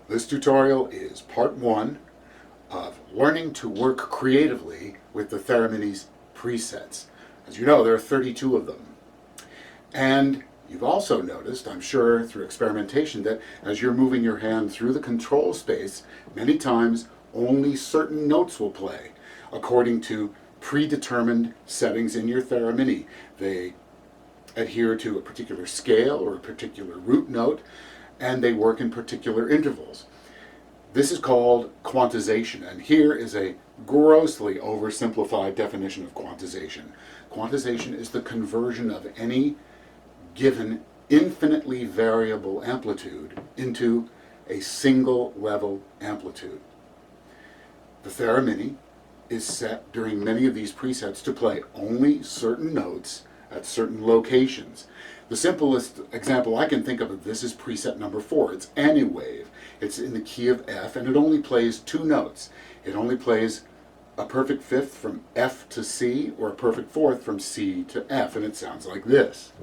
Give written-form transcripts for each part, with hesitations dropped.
This tutorial is part one of learning to work creatively with the Theremini's presets. As you know, there are 32 of them. And you've also noticed, I'm sure through experimentation, that as you're moving your hand through the control space, many times only certain notes will play according to predetermined settings in your Theremini. They adhere to a particular scale or a particular root note, and they work in particular intervals. This is called quantization, and here is a grossly oversimplified definition of quantization. Quantization is the conversion of any given infinitely variable amplitude into a single level amplitude. The Theremini is set during many of these presets to play only certain notes at certain locations. The simplest example I can think of this is preset number 4. It's any wave. It's in the key of F, and it only plays two notes. It only plays a perfect fifth from F to C, or a perfect fourth from C to F, and it sounds like this.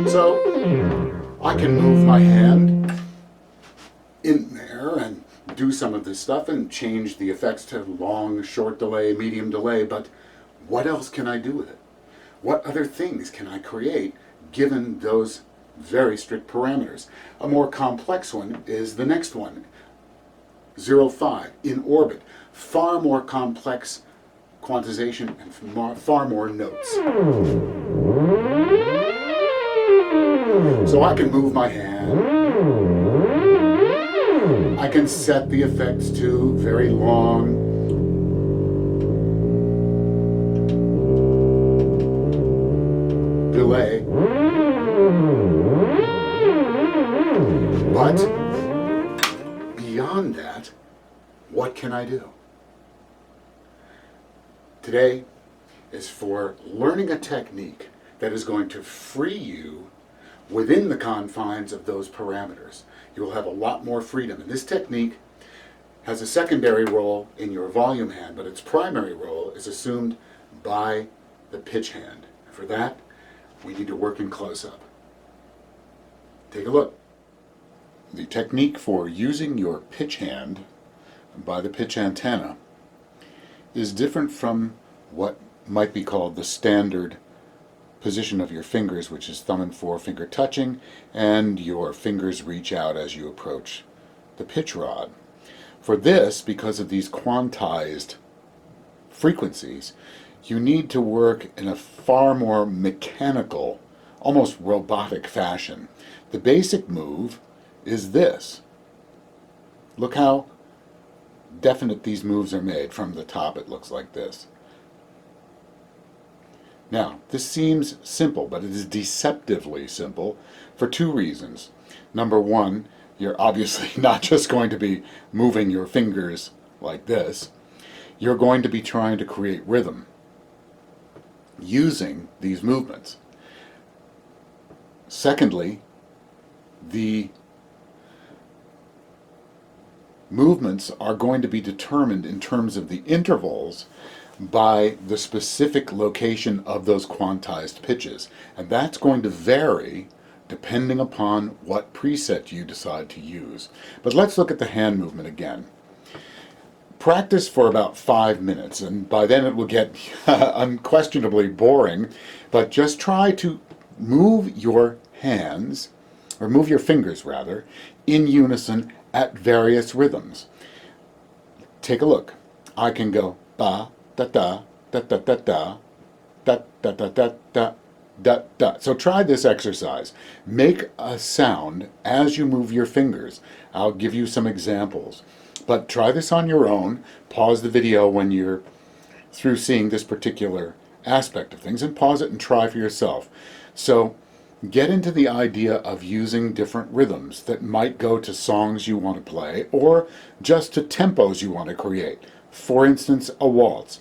So I can move my hand in there and do some of this stuff and change the effects to long, short delay, medium delay, but what else can I do with it? What other things can I create given those very strict parameters? A more complex one is the next one, 0.5, in orbit. Far more complex quantization and far more notes. So I can move my hand. I can set the effects to very long, delay. But beyond that, what can I do? Today is for learning a technique that is going to free you within the confines of those parameters. You will have a lot more freedom. And this technique has a secondary role in your volume hand, but its primary role is assumed by the pitch hand. And for that, we need to work in close-up. Take a look. The technique for using your pitch hand by the pitch antenna is different from what might be called the standard position of your fingers, which is thumb and forefinger touching, and your fingers reach out as you approach the pitch rod. For this, because of these quantized frequencies, you need to work in a far more mechanical, almost robotic fashion. The basic move is this. Look how definite these moves are made. From the top it looks like this. Now, this seems simple, but it is deceptively simple for two reasons. Number one, you're obviously not just going to be moving your fingers like this. You're going to be trying to create rhythm using these movements. Secondly, the movements are going to be determined in terms of the intervals by the specific location of those quantized pitches. And that's going to vary depending upon what preset you decide to use. But let's look at the hand movement again. Practice for about 5 minutes, and by then it will get unquestionably boring, but just try to move your hands, or move your fingers rather, in unison at various rhythms. Take a look. I can go ba, da da, da da da da, da da da da da, da da. So try this exercise. Make a sound as you move your fingers. I'll give you some examples. But try this on your own. Pause the video when you're through seeing this particular aspect of things, and pause it and try for yourself. So get into the idea of using different rhythms that might go to songs you want to play, or just to tempos you want to create. For instance, a waltz.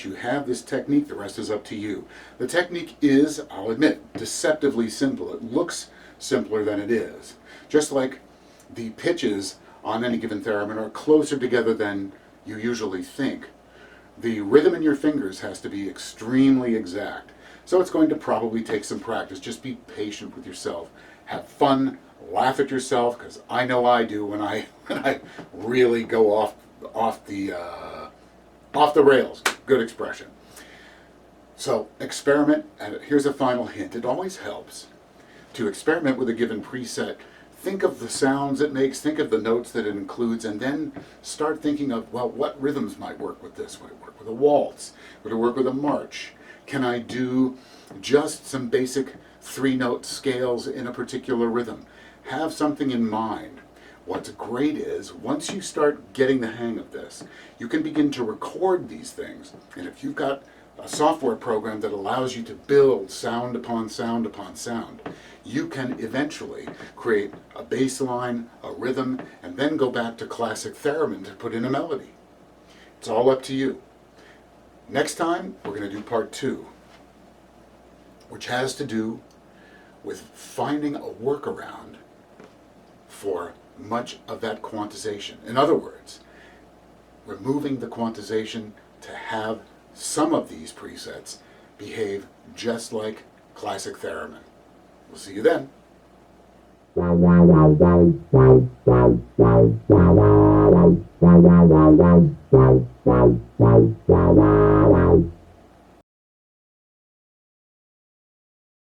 that you have this technique, the rest is up to you. The technique is, I'll admit, deceptively simple. It looks simpler than it is. Just like the pitches on any given theremin are closer together than you usually think, the rhythm in your fingers has to be extremely exact. So it's going to probably take some practice. Just be patient with yourself. Have fun, laugh at yourself, because I know I do when I really go off the rails. Good expression. So experiment, and here's a final hint. It always helps to experiment with a given preset. Think of the sounds it makes, think of the notes that it includes, and then start thinking of, well, what rhythms might work with this? Would it work with a waltz? Would it work with a march? Can I do just some basic 3-note scales in a particular rhythm? Have something in mind. What's great is, once you start getting the hang of this, you can begin to record these things. And if you've got a software program that allows you to build sound upon sound upon sound, you can eventually create a bass line, a rhythm, and then go back to classic theremin to put in a melody. It's all up to you. Next time, we're going to do part 2, which has to do with finding a workaround for much of that quantization. In other words, removing the quantization to have some of these presets behave just like classic theremin. We'll see you then.